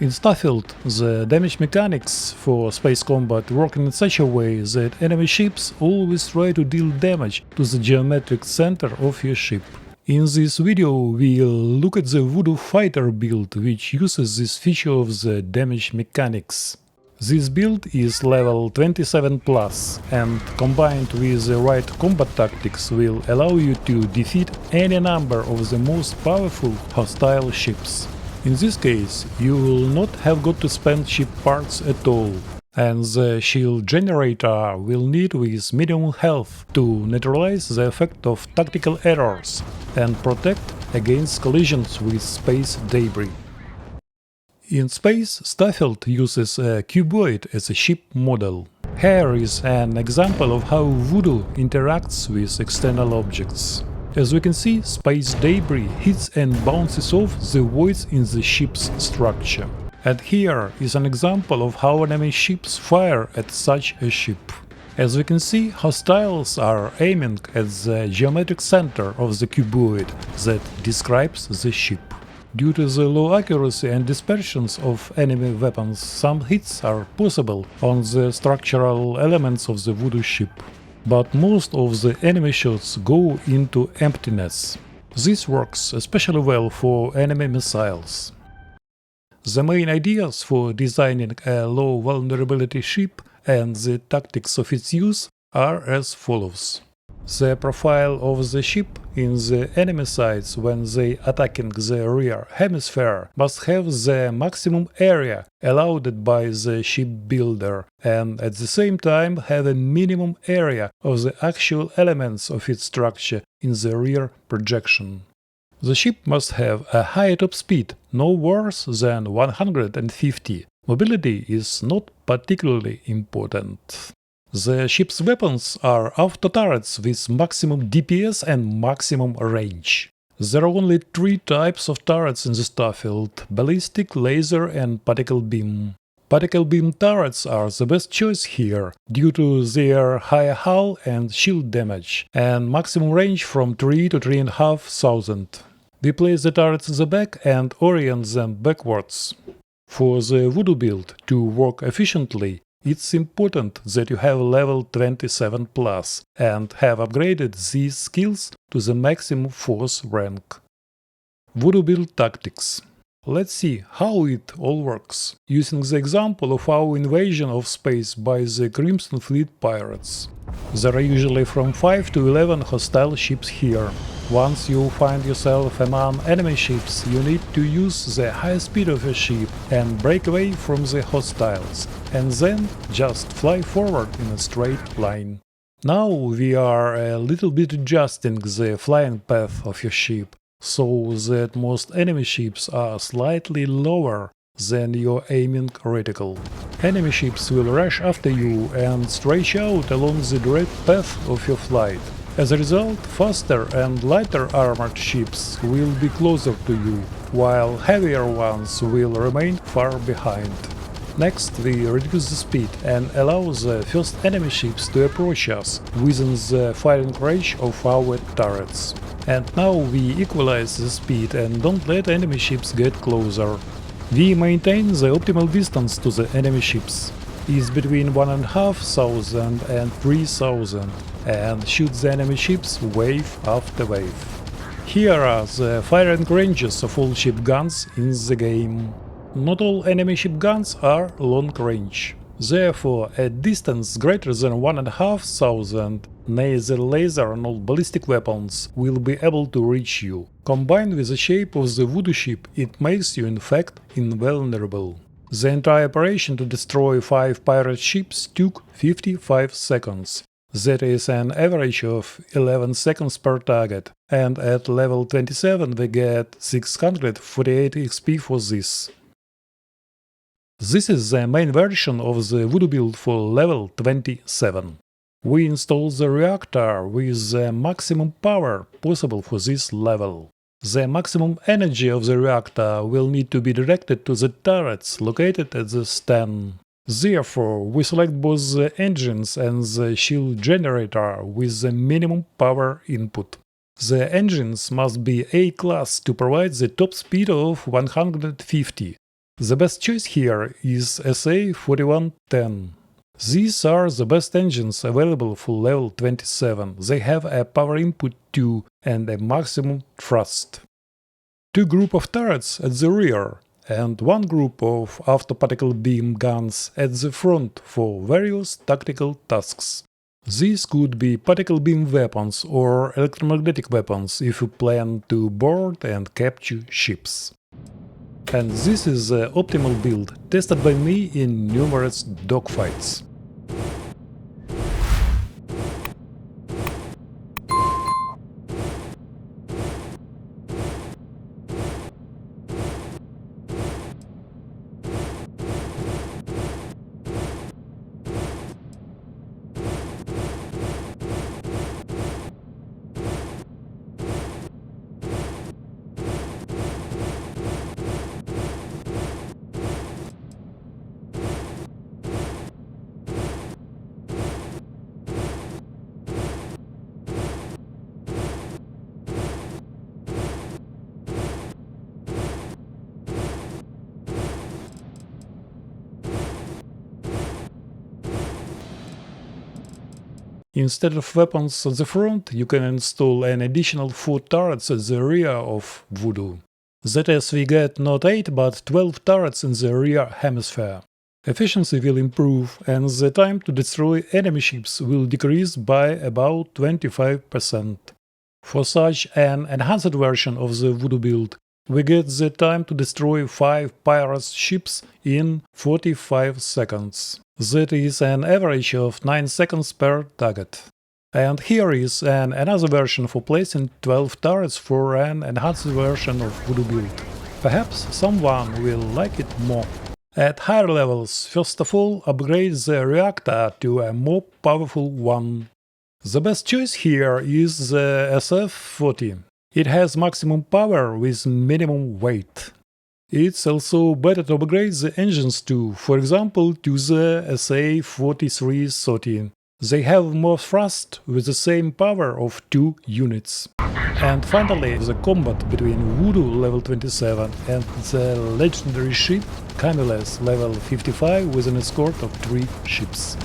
In Starfield, the damage mechanics for space combat work in such a way that enemy ships always try to deal damage to the geometric center of your ship. In this video we'll look at the Voodoo fighter build, which uses this feature of the damage mechanics. This build is level 27+, and combined with the right combat tactics will allow you to defeat any number of the most powerful hostile ships. In this case, you will not have got to spend ship parts at all, and the shield generator will need with minimum health to neutralize the effect of tactical errors and protect against collisions with space debris. In space, Starfield uses a cuboid as a ship model. Here is an example of how Voodoo interacts with external objects. As we can see, space debris hits and bounces off the voids in the ship's structure. And here is an example of how enemy ships fire at such a ship. As we can see, hostiles are aiming at the geometric center of the cuboid that describes the ship. Due to the low accuracy and dispersions of enemy weapons, some hits are possible on the structural elements of the Voodoo ship. But most of the enemy shots go into emptiness. This works especially well for enemy missiles. The main ideas for designing a low vulnerability ship and the tactics of its use are as follows. The profile of the ship in the enemy sides when they attacking the rear hemisphere must have the maximum area allowed by the ship builder, and at the same time have a minimum area of the actual elements of its structure in the rear projection. The ship must have a high top speed, no worse than 150. Mobility is not particularly important. The ship's weapons are auto-turrets with maximum DPS and maximum range. There are only 3 types of turrets in the Starfield: ballistic, laser and particle beam. Particle beam turrets are the best choice here, due to their high hull and shield damage, and maximum range from 3 to 3,500. We place the turrets in the back and orient them backwards. For the Voodoo build to work efficiently, it's important that you have level 27+ and have upgraded these skills to the maximum force rank. Voodoo build tactics. Let's see how it all works, using the example of our invasion of space by the Crimson Fleet pirates. There are usually from 5 to 11 hostile ships here. Once you find yourself among enemy ships, you need to use the high speed of your ship and break away from the hostiles, and then just fly forward in a straight line. Now we are a little bit adjusting the flying path of your ship, so that most enemy ships are slightly lower than your aiming reticle. Enemy ships will rush after you and stretch out along the direct path of your flight. As a result, faster and lighter armored ships will be closer to you, while heavier ones will remain far behind. Next, we reduce the speed and allow the first enemy ships to approach us within the firing range of our turrets. And now we equalize the speed and don't let enemy ships get closer. We maintain the optimal distance to the enemy ships is between 1,500 and 3,000 and shoot the enemy ships wave after wave. Here are the firing ranges of all ship guns in the game. Not all enemy ship guns are long range. Therefore, at distance greater than 1,500, neither laser nor ballistic weapons will be able to reach you. Combined with the shape of the Voodoo ship, it makes you in fact invulnerable. The entire operation to destroy 5 pirate ships took 55 seconds. That is an average of 11 seconds per target, and at level 27 we get 648 XP for this. This is the main version of the Voodoo build for level 27. We install the reactor with the maximum power possible for this level. The maximum energy of the reactor will need to be directed to the turrets located at the stand. Therefore, we select both the engines and the shield generator with the minimum power input. The engines must be A-class to provide the top speed of 150. The best choice here is SA4110. These are the best engines available for level 27. They have a power input 2 and a maximum thrust. Two groups of turrets at the rear, and one group of auto-particle beam guns at the front for various tactical tasks. These could be particle beam weapons or electromagnetic weapons if you plan to board and capture ships. And this is the optimal build, tested by me in numerous dogfights. Instead of weapons at the front, you can install an additional 4 turrets at the rear of Voodoo. That is, we get not 8 but 12 turrets in the rear hemisphere. Efficiency will improve and the time to destroy enemy ships will decrease by about 25%. For such an enhanced version of the Voodoo build, we get the time to destroy 5 pirate ships in 45 seconds. That is an average of 9 seconds per target. And here is another version for placing 12 turrets for an enhanced version of Voodoo build. Perhaps someone will like it more. At higher levels, first of all, upgrade the reactor to a more powerful one. The best choice here is the SF-40. It has maximum power with minimum weight. It's also better to upgrade the engines too, for example to the SA-4330. They have more thrust with the same power of 2 units. And finally, the combat between Voodoo level 27 and the legendary ship CAMULUS level 55 with an escort of 3 ships.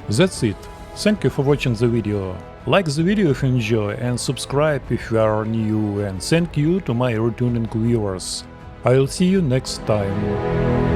That's it. Thank you for watching the video. Like the video if you enjoy and subscribe if you are new, and thank you to my returning viewers. I'll see you next time.